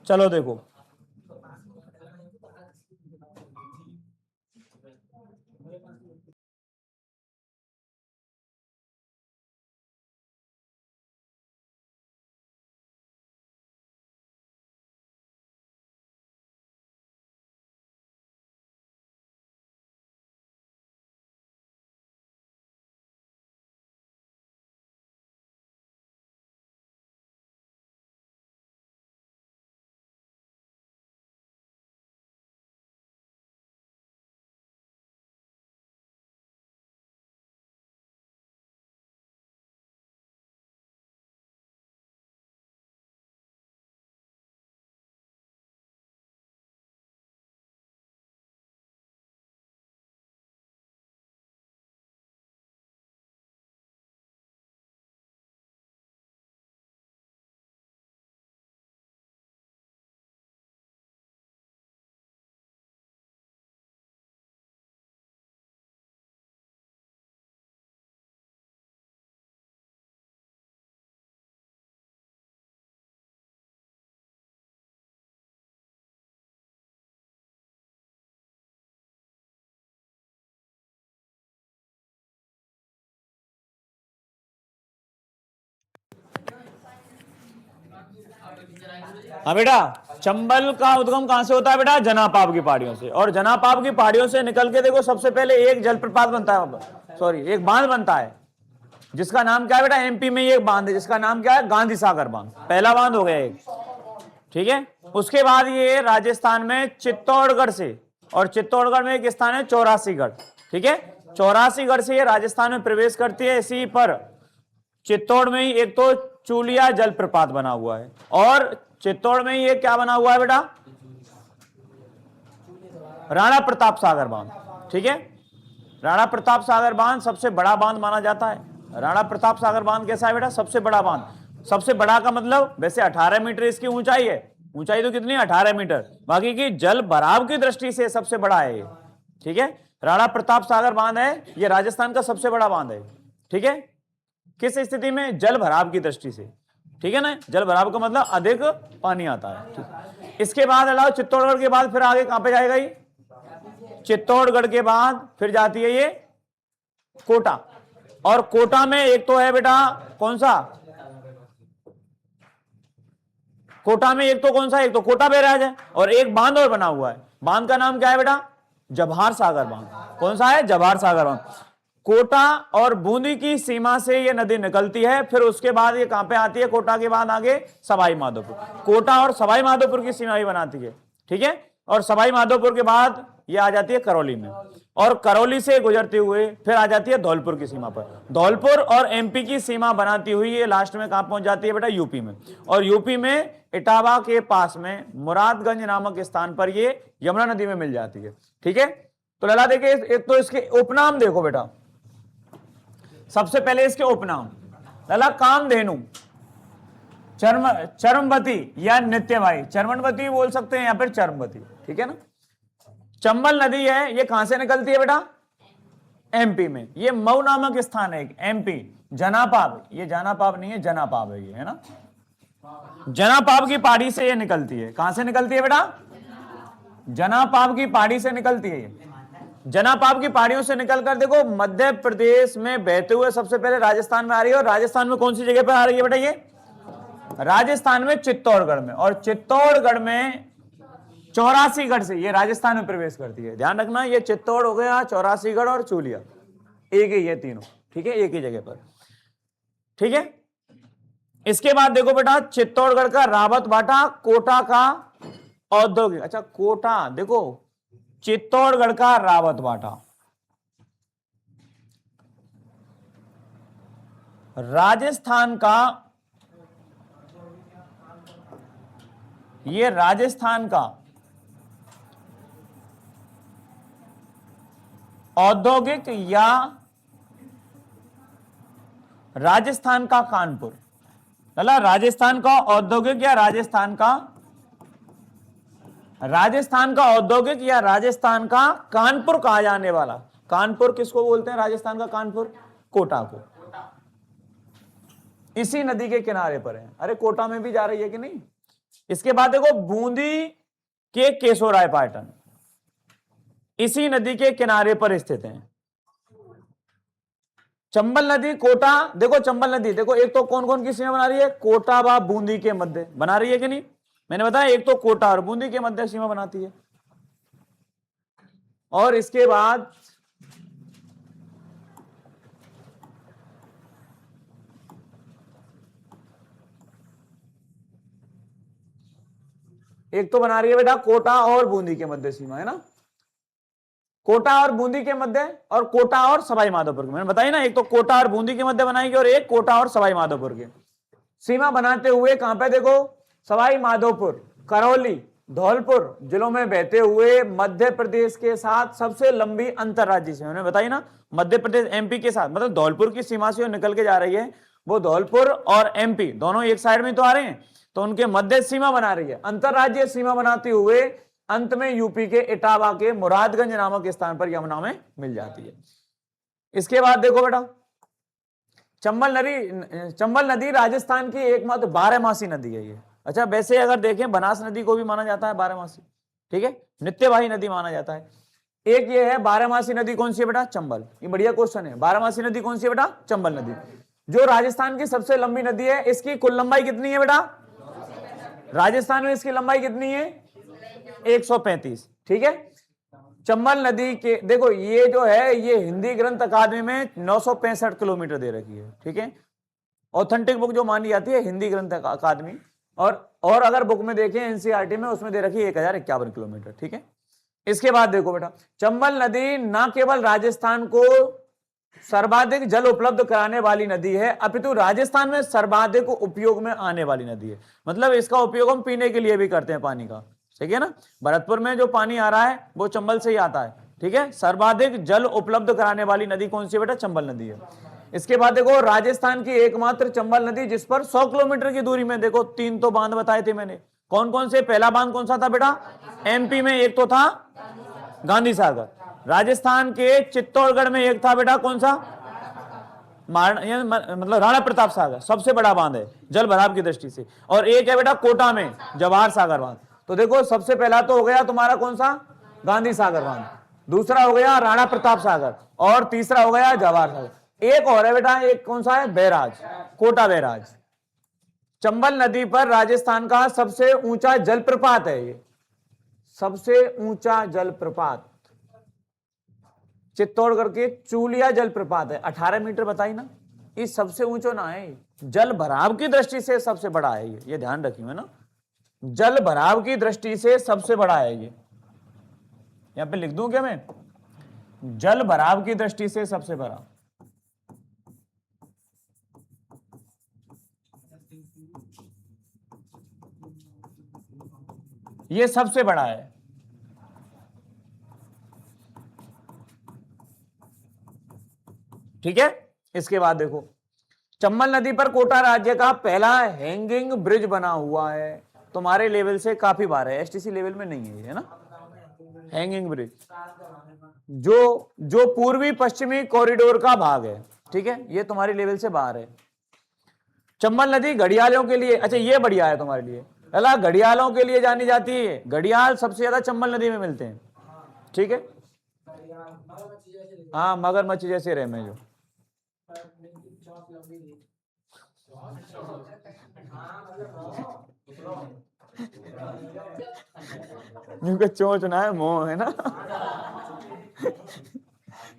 चलो देखो, हाँ बेटा, चंबल का उद्गम कहां से होता है बेटा? जनापाप की पहाड़ियों से। और जनापाप की पहाड़ियों से निकल के देखो, सबसे पहले एक जलप्रपात बनता है, सॉरी एक बांध बनता है, जिसका नाम क्या है बेटा? एमपी में ये एक बांध है जिसका नाम क्या है? गांधी सागर बांध। पहला बांध हो गया एक, ठीक है। उसके बाद ये राजस्थान में चित्तौड़गढ़ से, और चित्तौड़गढ़ में एक स्थान है चौरासीगढ़, ठीक है। चौरासीगढ़ से ये राजस्थान में प्रवेश करती है। इसी पर चित्तौड़ में ही एक तो चूलिया जलप्रपात बना हुआ है, और चित्तौड़ में ही एक क्या बना हुआ है बेटा? राणा प्रताप सागर बांध, ठीक है। राणा प्रताप सागर बांध सबसे बड़ा बांध माना जाता है। राणा प्रताप सागर बांध कैसा है बेटा? सबसे बड़ा बांध। सबसे बड़ा का मतलब वैसे 18 मीटर इसकी ऊंचाई है, ऊंचाई तो कितनी है? 18 मीटर। बाकी की जल भराव की दृष्टि से सबसे बड़ा है ये, ठीक है। राणा प्रताप सागर बांध है, ये राजस्थान का सबसे बड़ा बांध है, ठीक है। किस स्थिति में? जल भराव की दृष्टि से, ठीक है ना। जल भराव का मतलब अधिक पानी आता है, ठीक। इसके बाद अलावा चित्तौड़गढ़ के बाद फिर आगे कहां पे जाएगा ये? चित्तौड़गढ़ के बाद फिर जाती है ये कोटा, और कोटा में एक तो है बेटा कौन सा? कोटा में एक तो कौन सा? एक तो कोटा बैराज है, और एक बांध और बना हुआ है। बांध का नाम क्या है बेटा? जवाहर सागर बांध। कौन सा है? जवाहर सागर बांध। कोटा और बूंदी की सीमा से ये नदी निकलती है। फिर उसके बाद ये कहां पे आती है? कोटा के बाद आगे सवाई माधोपुर। कोटा और सवाई माधोपुर की सीमा ही बनाती है, ठीक है। और सवाई माधोपुर के बाद ये आ जाती है करौली में, और करौली से गुजरते हुए फिर आ जाती है धौलपुर की सीमा पर। धौलपुर और एमपी की सीमा बनाती हुई ये लास्ट में कहां पहुंच जाती है बेटा? यूपी में। और यूपी में इटावा के पास में मुरादगंज नामक स्थान पर ये यमुना नदी में मिल जाती है, ठीक है। तो लला देखिए, एक तो इसके उपनाम देखो बेटा। सबसे पहले इसके उपनाम, लला कामधेनु, चरमवती या नित्यबाई, चरमनवती बोल सकते हैं या फिर चरमवती, ठीक है ना। चंबल नदी है, ये कहां से निकलती है बेटा? एमपी में। ये मऊ नामक स्थान है एमपी। जनापाब, ये जनापाब नहीं है, जनापाब है ये, है ना। जनापाब की पहाड़ी से ये निकलती है। कहां से निकलती है बेटा? जनापाब की पहाड़ी से निकलती है ये। जनापाब की पहाड़ियों से निकलकर देखो मध्य प्रदेश में बहते हुए सबसे पहले राजस्थान में आ रही है। और राजस्थान में कौन सी जगह पर आ रही है बेटा? ये राजस्थान में चित्तौड़गढ़ में, और चित्तौड़गढ़ में चौरासीगढ़ से ये राजस्थान में प्रवेश करती है। ध्यान रखना, ये चित्तौड़ हो गया, चौरासीगढ़ और चूलिया, एक ही ये तीनों, ठीक है, एक ही जगह पर, ठीक है। इसके बाद देखो बेटा, चित्तौड़गढ़ का रावत भाटा, कोटा का औद्योगिक, अच्छा कोटा देखो, चित्तौड़गढ़ का रावत भाटा, राजस्थान का, ये राजस्थान का औद्योगिक या राजस्थान का कानपुर, चला राजस्थान का औद्योगिक या राजस्थान का औद्योगिक या राजस्थान का कानपुर कहा जाने वाला। कानपुर किसको बोलते हैं? राजस्थान का कानपुर कोटा को। इसी नदी के किनारे पर है। अरे कोटा में भी जा रही है कि नहीं? इसके बाद देखो बूंदी के केशोरायपाटन इसी नदी के किनारे पर स्थित है। चंबल नदी कोटा, देखो चंबल नदी देखो, एक तो कौन कौन की सीमा बना रही है, कोटा व बूंदी के मध्य बना रही है कि नहीं, मैंने बताया एक तो कोटा और बूंदी के मध्य सीमा बनाती है। और इसके बाद एक तो बना रही है बेटा कोटा और बूंदी के मध्य सीमा, है ना, कोटा और बूंदी के मध्य, और कोटा और सवाई माधोपुर के, मैंने बताया ना, एक तो कोटा और बूंदी के मध्य बनाएगी और एक कोटा और सवाई माधोपुर के सीमा बनाते हुए कहां पे देखो, सवाई माधोपुर, करौली, धौलपुर जिलों में बहते हुए मध्य प्रदेश के साथ सबसे लंबी अंतरराज्यीय सीमा, मैंने बताई ना, मध्य प्रदेश एमपी के साथ, मतलब धौलपुर की सीमा से निकल के जा रही है, वो धौलपुर और एमपी दोनों एक साइड में तो आ रहे हैं, तो उनके मध्य सीमा बना रही है, अंतरराज्यीय सीमा बनाते हुए अंत में यूपी के इटावा के मुरादगंज नामक स्थान पर यमुना में मिल जाती है। इसके बाद देखो बेटा चंबल नदी राजस्थान की एकमात्र 12मासी नदी है ये। अच्छा वैसे अगर देखें बनास नदी को भी माना जाता है 12मासी, ठीक है, नित्यवाही नदी माना जाता है। एक ये है 12मासी नदी कौन सी है बेटा, चंबल, ये बढ़िया क्वेश्चन है, 12मासी नदी कौन सी है बेटा, चंबल नदी, जो राजस्थान की सबसे लंबी नदी है। इसकी कुल लंबाई कितनी है बेटा, राजस्थान में इसकी लंबाई कितनी है, 135, ठीक है। चंबल नदी के देखो ये जो है ये हिंदी ग्रंथ अकादमी में 965 किलोमीटर दे रखी है, ठीक है, ऑथेंटिक बुक जो मानी जाती है हिंदी ग्रंथ अकादमी, और अगर बुक में देखें एनसीईआरटी में उसमें दे रखी है 1051 किलोमीटर, ठीक है। इसके बाद देखो बेटा चंबल नदी ना केवल राजस्थान को सर्वाधिक जल उपलब्ध कराने वाली नदी है, अपितु राजस्थान में सर्वाधिक उपयोग में आने वाली नदी है, मतलब इसका उपयोग हम पीने के लिए भी करते हैं पानी का, ठीक है ना, भरतपुर में जो पानी आ रहा है वो चंबल से ही आता है, ठीक है। सर्वाधिक जल उपलब्ध कराने वाली नदी कौन सी है बेटा, चंबल नदी है। इसके बाद देखो राजस्थान की एकमात्र चंबल नदी जिस पर 100 किलोमीटर की दूरी में देखो 3 तो बांध बताए थे मैंने, कौन कौन से, पहला बांध कौन सा था बेटा, एमपी में एक तो था गांधी सागर, राजस्थान के चित्तौड़गढ़ में एक था बेटा कौन सा, मतलब राणा प्रताप सागर, सबसे बड़ा बांध है जल भराव की दृष्टि से, और एक है बेटा कोटा में जवाहर सागर बांध। तो देखो सबसे पहला तो हो गया तुम्हारा कौन सा, गांधी सागर बांध, दूसरा हो गया राणा प्रताप सागर, और तीसरा हो गया जवाहर सागर। एक और है बेटा, एक कौन सा है, बैराज, कोटा बैराज। चंबल नदी पर राजस्थान का सबसे ऊंचा जलप्रपात है ये, सबसे ऊंचा जलप्रपात चित्तौड़गढ़ के चूलिया जलप्रपात है, 18 मीटर बताई ना, ये सबसे ऊंचा ना है, जल भराव की दृष्टि से सबसे बड़ा है ये ध्यान रखिए ना, जल भराव की दृष्टि से सबसे बड़ा है ये, यहां पे लिख दूं क्या मैं, जल भराव की दृष्टि से सबसे बड़ा, ये सबसे बड़ा है, ठीक है। इसके बाद देखो चंबल नदी पर कोटा राज्य का पहला हैंगिंग ब्रिज बना हुआ है, तुम्हारे लेवल से काफी बार है, एसटीसी लेवल में नहीं है ना, हैंगिंग ब्रिज जो पूर्वी पश्चिमी कॉरिडोर का भाग है, ठीक है, ये तुम्हारी लेवल से बाहर है। चंबल नदी घड़ियालों के लिए, अच्छा ये बढ़िया है तुम्हारे लिए, अला घड़ियालों के लिए जानी जाती है, घड़ियाल सबसे ज्यादा चंबल नदी में मिलते हैं, ठीक है, हाँ मगरमच्छ जैसे रहे में जो जिनका चोंच ना है मोह है ना।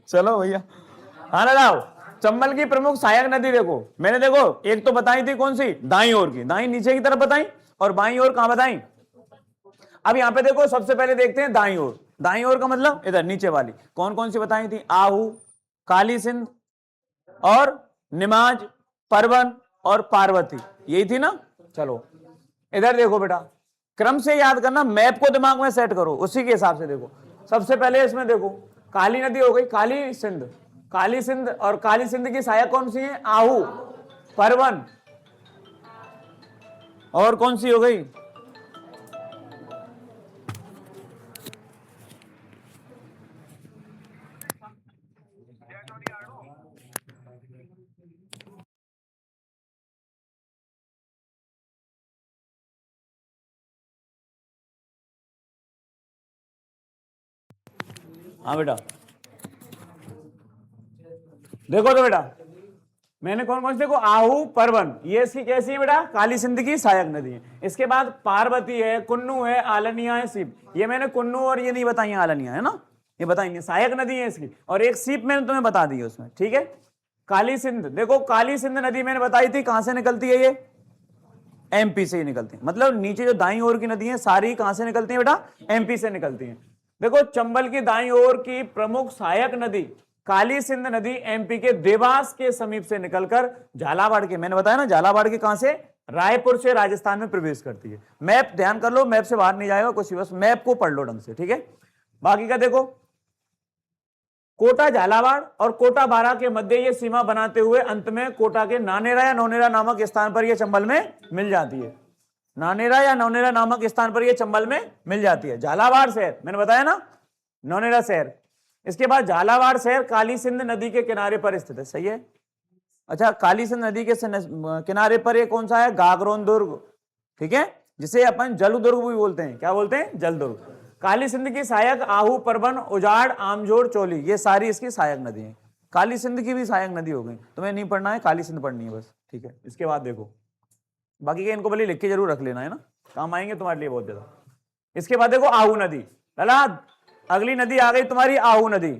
चलो भैया, हाँ ना, चंबल की प्रमुख सहायक नदी देखो, मैंने देखो एक तो बताई थी कौन सी, दाई ओर की, दाई नीचे की तरफ बताई, और बाई ओर कहां बताई, अब यहां पे देखो सबसे पहले देखते हैं दाई ओर, दाई ओर का मतलब इधर नीचे वाली कौन कौन सी बताई थी, आहू, काली सिंध और निमाज, परवन और पार्वती, यही थी ना। चलो इधर देखो बेटा, क्रम से याद करना, मैप को दिमाग में सेट करो उसी के हिसाब से देखो। सबसे पहले इसमें देखो काली नदी हो गई, काली सिंध, काली सिंध, और काली सिंध की सहायक कौन सी है, आहू, परवन, और कौन सी हो गई, हाँ बेटा, देखो तो बेटा मैंने कौन कौन से देखो, आहू, परवन, ये इसकी कैसी है बेटा, काली सिंध की सहायक नदी है। इसके बाद पार्वती है, कुन्नू है, आलनिया है, सीप। ये मैंने कुन्नू और ये नहीं बताई, आलनिया है ना, ये बताएंगे, सहायक नदी है इसकी। और एक सीप मैंने तुम्हें बता दी है उसमें, ठीक है। काली सिंध, देखो काली सिंध नदी मैंने बताई थी, कहां से निकलती है, ये एमपी से ही निकलती है। मतलब नीचे जो दाईं ओर की नदी है सारी कहां से निकलती है बेटा, एमपी से निकलती है। देखो चंबल की दाईं ओर की प्रमुख सहायक नदी काली सिंध नदी एमपी के देवास के समीप से निकलकर झालावाड़ के, मैंने बताया ना झालावाड़ के कहां से, रायपुर से राजस्थान में प्रवेश करती है। मैप ध्यान कर लो, मैप से बाहर नहीं जाएगा कुछ, बस मैप को पढ़ लो ढंग से, ठीक है। बाकी का देखो, कोटा झालावाड़ और कोटा बारा के मध्य ये सीमा बनाते हुए अंत में कोटा के नानेरा या नौनेरा नामक स्थान पर यह चंबल में मिल जाती है। नानेरा या नौनेरा नामक स्थान पर यह चंबल में मिल जाती है। झालावाड़ शहर मैंने बताया ना, नौनेरा शहर। इसके बाद झालावाड़ शहर काली सिंध नदी के किनारे पर स्थित है, सही है। अच्छा, काली सिंध नदी के किनारे पर ये कौन सा है, गागरोन दुर्ग, ठीक है, जिसे अपन जलदुर्ग भी बोलते हैं। क्या बोलते हैं, जलदुर्ग। काली सिंध की सहायक आहू, परबन, उजाड़, आमजोड़, चोली, ये सारी इसकी सहायक नदी है। काली सिंध की भी सहायक नदी हो गई, तुम्हें नहीं पढ़ना है, काली सिंध पढ़नी है बस, ठीक है। इसके बाद देखो बाकी के इनको भले लिख के जरूर रख लेना है ना, काम आएंगे तुम्हारे लिए बहुत ज्यादा। इसके बाद देखो आहू नदी, लला अगली नदी आ गई तुम्हारी आहू नदी।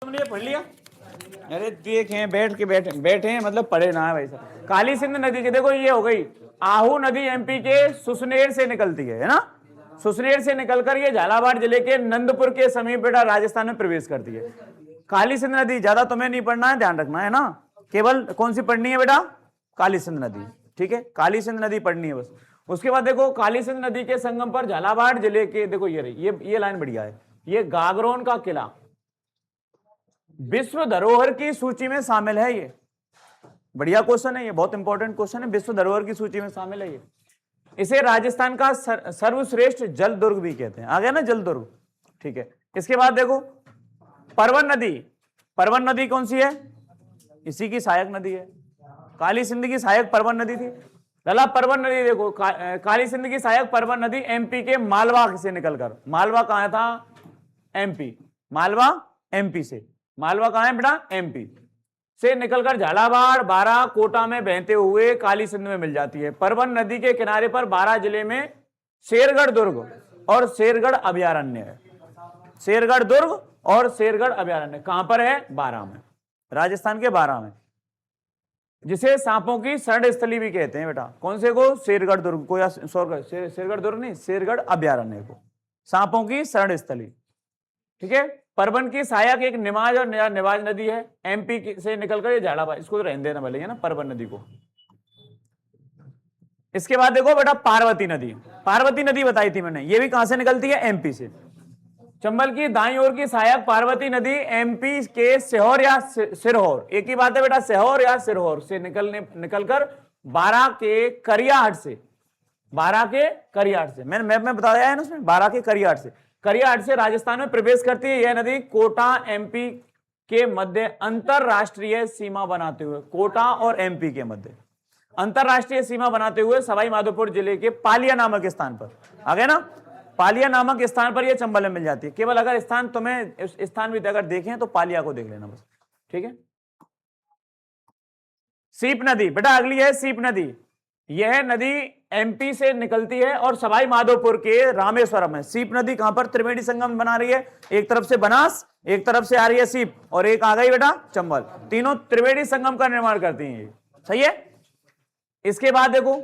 तुमने ये पढ़ लिया? अरे देखे बैठ के बैठे हैं, मतलब पढ़े ना है भाई साहब। काली सिंध नदी की देखो ये हो गई, आहू नदी एमपी के सुसनेर से निकलती है ना, सुसनेर से निकलकर ये झालावाड़ जिले के नंदपुर के समीप बेटा राजस्थान में प्रवेश करती है। काली सिंध नदी ज्यादा तुम्हें नहीं पढ़ना है, ध्यान रखना है ना, केवल कौन सी पढ़नी है बेटा, काली सिंध नदी, ठीक है, काली सिंध नदी पढ़नी है बस। उसके बाद देखो काली सिंध नदी के संगम पर झालावाड़ जिले के, देखो ये रही, ये लाइन बढ़िया है, ये गागरोन का किला विश्व धरोहर की सूची में शामिल है। ये बढ़िया क्वेश्चन है, ये बहुत इंपॉर्टेंट क्वेश्चन है, विश्व धरोहर की सूची में शामिल है ये। इसे राजस्थान का सर्वश्रेष्ठ जल दुर्ग भी कहते हैं, आ गया ना जल दुर्ग, ठीक है। इसके बाद देखो परवन नदी, परवन नदी कौन सी है, इसी की सहायक नदी है। काली सिंध की सहायक परवन नदी थी, लला परवन नदी देखो, काली सिंध की सहायक परवन नदी एमपी के मालवा से निकलकर, मालवा कहां था, एमपी, मालवा एमपी से, मालवा कहां है बेटा, एमपी से निकलकर झालावाड़, बारा, कोटा में बहते हुए काली सिंध में मिल जाती है। परवन नदी के किनारे पर बारा जिले में शेरगढ़ दुर्ग और शेरगढ़ अभयारण्य है। शेरगढ़ दुर्ग और शेरगढ़ अभयारण्य कहां पर है, बारा में, राजस्थान के बारा में, जिसे सांपों की शरण स्थली भी कहते हैं बेटा। कौन से को, शेरगढ़ दुर्ग को, या शेरगढ़ दुर्ग नहीं, शेरगढ़ अभयारण्य को, सांपों की शरण स्थली, ठीक है। परवन की सहायक एक निमाज और निवाज नदी है, एमपी से निकलकर ये झालावाड़, इसको तो रहने देना भले ना, परवन नदी को। इसके बाद देखो बेटा पार्वती नदी, पार्वती नदी बताई थी मैंने, ये भी कहां से निकलती है, एमपी से। चंबल की दाईं ओर की सहायक पार्वती नदी एमपी के सिहोर या सिरहोर, एक ही बात है बेटा, सिहोर या सिरहोर से निकलकर बारा के करियाहट से, बारा के करियाहट से, मैंने मैप में बताया है ना उसमें, बारा के करियाहट से, करियाहट से राजस्थान में प्रवेश करती है। यह नदी कोटा एमपी के मध्य अंतरराष्ट्रीय सीमा बनाते हुए, कोटा और एमपी के मध्य अंतरराष्ट्रीय सीमा बनाते हुए सवाई माधोपुर जिले के पालिया नामक स्थान पर, आ गए ना, पालिया नामक स्थान पर यह चंबल में मिल जाती है। केवल अगर स्थान तुम्हें स्थान भी अगर देखें तो पालिया को देख लेना बस, ठीक है। सीप नदी बेटा अगली है, सीप नदी, यह नदी एमपी से निकलती है और सवाई माधोपुर के रामेश्वरम है। सीप नदी कहां पर त्रिवेणी संगम बना रही है, एक तरफ से बनास, एक तरफ से आ रही है सीप, और एक आ गई बेटा चंबल, तीनों त्रिवेणी संगम का निर्माण करती हैं। सही है। इसके बाद देखो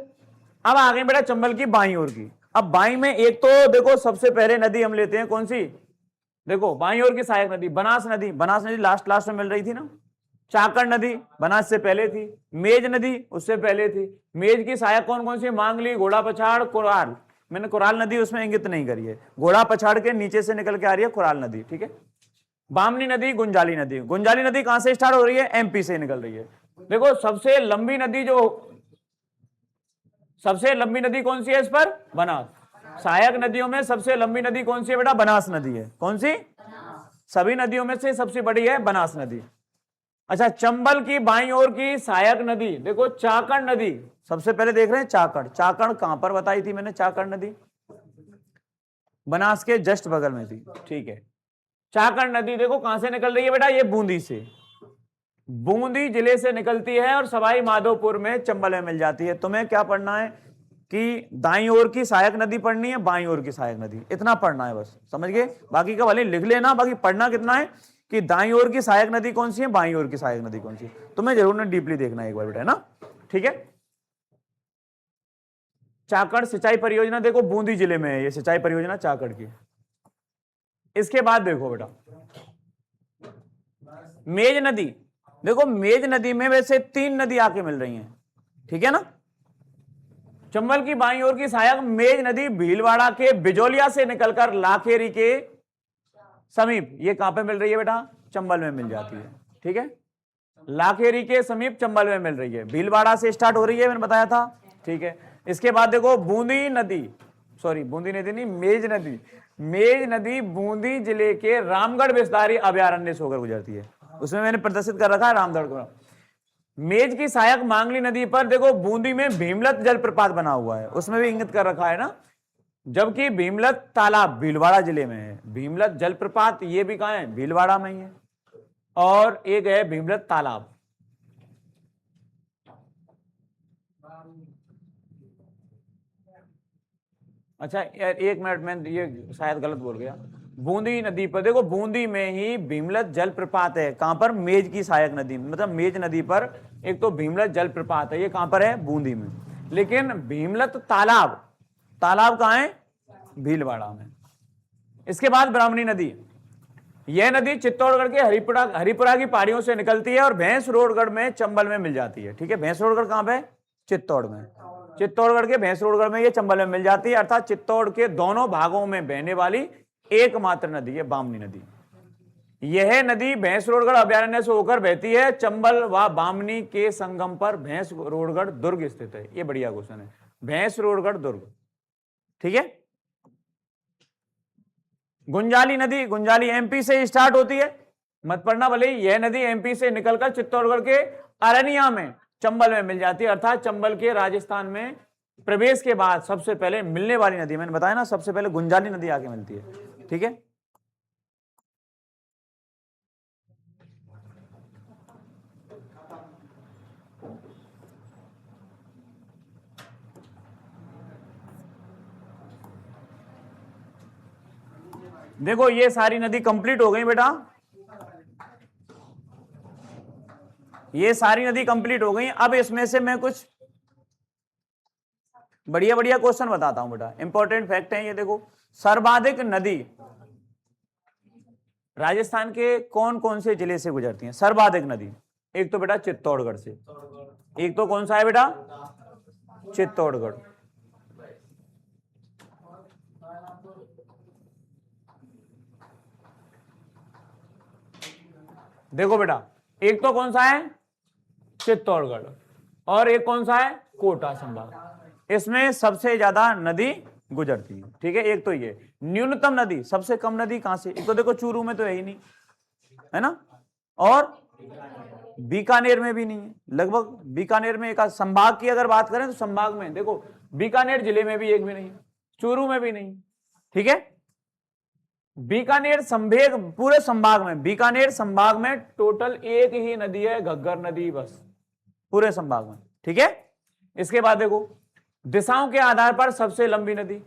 अब आ गए बेटा चंबल की बाईं ओर की। अब बाईं में एक तो देखो सबसे पहले नदी हम लेते हैं कौन सी, देखो बाईं ओर की सहायक नदी बनास नदी। बनास नदी लास्ट में मिल रही थी ना। चाकड़ नदी बनास से पहले थी। मेज नदी उससे पहले थी। मेज की सहायक कौन कौन सी, मांगली, घोड़ा पछाड़, कुराल। मैंने कुराल नदी उसमें इंगित नहीं करी है, घोड़ा पछाड़ के नीचे से निकल के आ रही है कुराल नदी, ठीक है। बामनी नदी, गुंजाली नदी। गुंजाली नदी कहां से स्टार्ट हो रही है, एमपी से निकल रही है। देखो सबसे लंबी नदी कौन सी है इस पर, बनास। सहायक नदियों में सबसे लंबी नदी कौन सी है बेटा, बनास नदी है। कौन सी, सभी नदियों में से सबसे बड़ी है बनास नदी। अच्छा चंबल की बाईं ओर की सहायक नदी देखो चाकड़ नदी। सबसे पहले देख रहे हैं चाकड़। चाकड़ कहां पर बताई थी मैंने, चाकड़ नदी बनास के जस्ट बगल में थी, ठीक है। चाकड़ नदी देखो कहां से निकल रही है बेटा, ये बूंदी से, बूंदी जिले से निकलती है और सवाई माधोपुर में चंबल में मिल जाती है। तुम्हें क्या पढ़ना है कि दाईं ओर की सहायक नदी पढ़नी है, बाईं ओर की सहायक नदी, इतना पढ़ना है बस, समझ गए। बाकी का भले लिख लेना, बाकी पढ़ना कितना है कि दाईं ओर की सहायक नदी कौन सी है, बाईं ओर की सहायक नदी कौन सी है। तुम्हें जरूर ना डीपली देखना है एक बार बेटा, है ना, ठीक है। चाकड़ सिंचाई परियोजना देखो बूंदी जिले में है ये सिंचाई परियोजना चाकड़ की। इसके बाद देखो बेटा मेज नदी। देखो मेज नदी में वैसे 3 नदी आके मिल रही हैं, ठीक है ना। चंबल की बाईं ओर की सहायक मेज नदी भीलवाड़ा के बिजौलिया से निकलकर लाखेरी के समीप, ये कहां पे मिल रही है बेटा, चंबल में मिल जाती है, ठीक है। लाखेरी के समीप चंबल में मिल रही है, भीलवाड़ा से स्टार्ट हो रही है, मैंने बताया था, ठीक है। इसके बाद देखो बूंदी नदी, सॉरी बूंदी नदी नहीं, मेज नदी। मेज नदी बूंदी जिले के रामगढ़ विस्तारी अभयारण्य से होकर गुजरती है, उसमें मैंने प्रदर्शित कर रखा है रामगढ़ को। मेज की सहायक मांगली नदी पर देखो बूंदी में भीमलत जलप्रपात बना हुआ है, उसमें भी इंगित कर रखा है ना। जबकि भीमलत तालाब भीलवाड़ा जिले में है, भीमलत जलप्रपात ये भी कहां है, भीलवाड़ा में ही है, और एक है भीमलत तालाब। अच्छा एक मिनट में ये शायद गलत बोल गया। बूंदी नदी पर देखो बूंदी में ही भीमलत जलप्रपात है, कहां पर, मेज की सहायक नदी, मतलब मेज नदी पर एक तो भीमलत जलप्रपात है, ये कहां पर है, बूंदी में। लेकिन भीमलत तालाब, तालाब कहां है, भीलवाड़ा में। इसके बाद ब्राह्मणी नदी। यह नदी चित्तौड़गढ़ के हरिपुरा की पहाड़ियों से निकलती है और भैंसरोडगढ़ में चंबल में मिल जाती है, ठीक है। भैंसरोडगढ़ कहां पे, चित्तौड़ में। चित्तौड़गढ़ के भैंसरोडगढ़ में ये चंबल में मिल जाती है, अर्थात चित्तौड़ के दोनों भागों में बहने वाली एकमात्र नदी है बामनी नदी। यह नदी भैंसरोडगढ़ अभयारण्य से होकर बहती है, चंबल व बामनी के संगम पर भैंसरोडगढ़ दुर्ग स्थित है। ये बढ़िया क्वेश्चन है, भैंसरोडगढ़ दुर्ग, ठीक है। गुंजाली नदी, गुंजाली एमपी से स्टार्ट होती है, मत पढ़ना भले, यह नदी एमपी से निकलकर चित्तौड़गढ़ के अरनिया में चंबल में मिल जाती है, अर्थात चंबल के राजस्थान में प्रवेश के बाद सबसे पहले मिलने वाली नदी, मैंने बताया ना सबसे पहले गुंजाली नदी आके मिलती है, ठीक है। देखो ये सारी नदी कंप्लीट हो गई बेटा, ये सारी नदी कंप्लीट हो गई। अब इसमें से मैं कुछ बढ़िया बढ़िया क्वेश्चन बताता हूं बेटा, इंपॉर्टेंट फैक्ट है ये। देखो सर्वाधिक नदी राजस्थान के कौन कौन से जिले से गुजरती है, सर्वाधिक नदी। एक तो बेटा चित्तौड़गढ़ से, एक तो कौन सा है बेटा, चित्तौड़गढ़। देखो बेटा एक तो कौन सा है, चित्तौड़गढ़, और एक कौन सा है, कोटा संभाग। इसमें सबसे ज्यादा नदी गुजरती है, ठीक है। एक तो ये न्यूनतम नदी, सबसे कम नदी कहां से, एक तो देखो चूरू में तो है ही नहीं, है ना, और बीकानेर में भी नहीं है लगभग। बीकानेर में एक संभाग की अगर बात करें तो संभाग में देखो बीकानेर जिले में भी एक भी नहीं, चूरू में भी नहीं, ठीक है। बीकानेर संभेग पूरे संभाग में, बीकानेर संभाग में टोटल एक ही नदी है, घग्गर नदी, बस पूरे संभाग में, ठीक है। इसके बाद देखो दिशाओं के आधार पर सबसे लंबी नदी,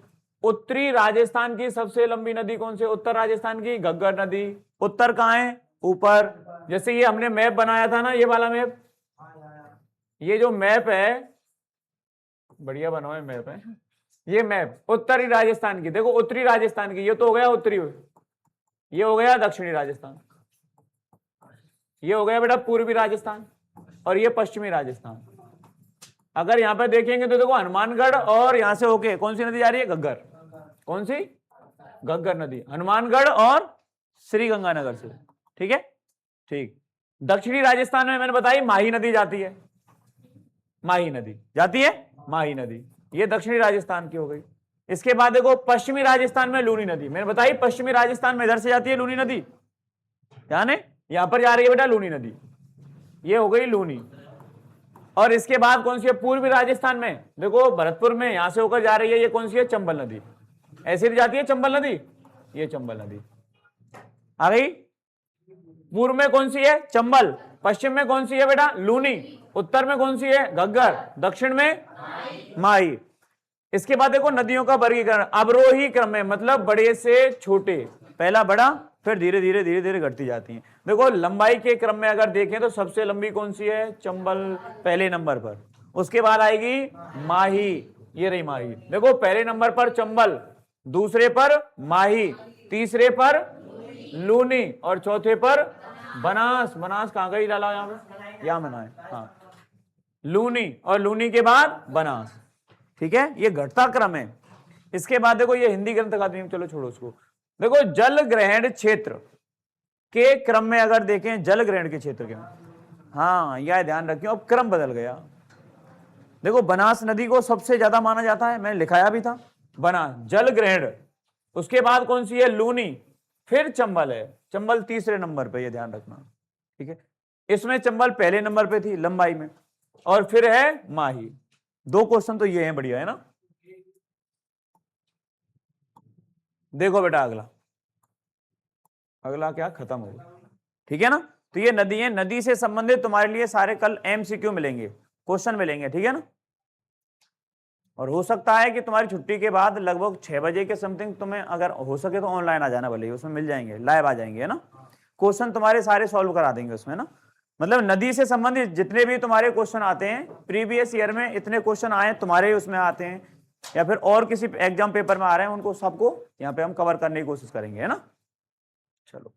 उत्तरी राजस्थान की सबसे लंबी नदी कौन सी, उत्तर राजस्थान की घग्गर नदी। उत्तर कहां है, ऊपर, जैसे ये हमने मैप बनाया था ना, ये वाला मैप, ये जो मैप है, बढ़िया बना हुआ है मैप है, ये मैप उत्तरी राजस्थान की, देखो उत्तरी राजस्थान की, ये तो हो गया उत्तरी, ये हो गया दक्षिणी राजस्थान, ये हो गया बेटा पूर्वी राजस्थान, और ये पश्चिमी राजस्थान। अगर यहां पर देखेंगे तो देखो हनुमानगढ़ और यहां से होके कौन सी नदी जा रही है, घग्गर, कौन सी, घग्गर नदी, हनुमानगढ़ और श्री गंगानगर से, ठीक है, ठीक। दक्षिणी राजस्थान में मैंने बताई माही नदी जाती है, माही नदी जाती है, माही नदी, ये दक्षिणी राजस्थान की हो गई। इसके बाद देखो पश्चिमी राजस्थान में लूनी नदी, मैंने बताई पश्चिमी राजस्थान में इधर से जाती है लूनी नदी, यानी यहां पर जा रही है बेटा लूनी नदी, ये हो गई लूनी। और इसके बाद कौन सी है, पूर्वी राजस्थान में, देखो भरतपुर में यहां से होकर जा रही है, ये कौन सी है, चंबल नदी, ऐसे जाती है चंबल नदी, ये चंबल नदी आ गई। पूर्व में कौन सी है, चंबल, पश्चिम में कौन सी है बेटा, लूनी, उत्तर में कौन सी है, घग्गर, दक्षिण में माही। इसके बाद देखो नदियों का वर्गीकरण अवरोही क्रम में, मतलब बड़े से छोटे, पहला बड़ा फिर धीरे धीरे धीरे धीरे घटती जाती हैं। देखो लंबाई के क्रम में अगर देखें तो सबसे लंबी कौन सी है, चंबल पहले नंबर पर, उसके बाद आएगी माही, ये रही माही, देखो पहले नंबर पर चंबल, दूसरे पर माही, तीसरे पर लूनी और चौथे पर बनास। बनास कहां गई, डाला यहां पे, यहां बना है, हाँ लूनी, और लूनी के बाद बनास, ठीक है, ये घटता क्रम है। इसके बाद देखो ये हिंदी ग्रंथ अकादमी, चलो छोड़ो उसको, देखो जल ग्रहण क्षेत्र के क्रम में अगर देखें, जल ग्रहण के क्षेत्र के, हाँ यह ध्यान रखिए, अब क्रम बदल गया। देखो बनास नदी को सबसे ज्यादा माना जाता है, मैंने लिखाया भी था, बनास जल ग्रहण, उसके बाद कौन सी है, लूनी, फिर चंबल है, चंबल तीसरे नंबर पे, ये ध्यान रखना, ठीक है। इसमें चंबल पहले नंबर पे थी लंबाई में, और फिर है माही। दो क्वेश्चन तो ये हैं, बढ़िया है ना। देखो बेटा अगला, अगला क्या, खत्म हो गया, ठीक है ना। तो ये नदी है, नदी से संबंधित तुम्हारे लिए सारे कल एमसीक्यू मिलेंगे, क्वेश्चन मिलेंगे, ठीक है ना। और हो सकता है कि तुम्हारी छुट्टी के बाद लगभग 6 बजे के समथिंग तुम्हें अगर हो सके तो ऑनलाइन आ जाना, भले उसमें मिल जाएंगे, लाइव आ जाएंगे, है ना। क्वेश्चन तुम्हारे सारे सॉल्व करा देंगे उसमें ना, मतलब नदी से संबंधित जितने भी तुम्हारे क्वेश्चन आते हैं, प्रीवियस ईयर में इतने क्वेश्चन आए तुम्हारे उसमें आते हैं, या फिर और किसी एग्जाम पेपर में आ रहे हैं, उनको सबको यहाँ पे हम कवर करने की कोशिश करेंगे, है ना। चलो।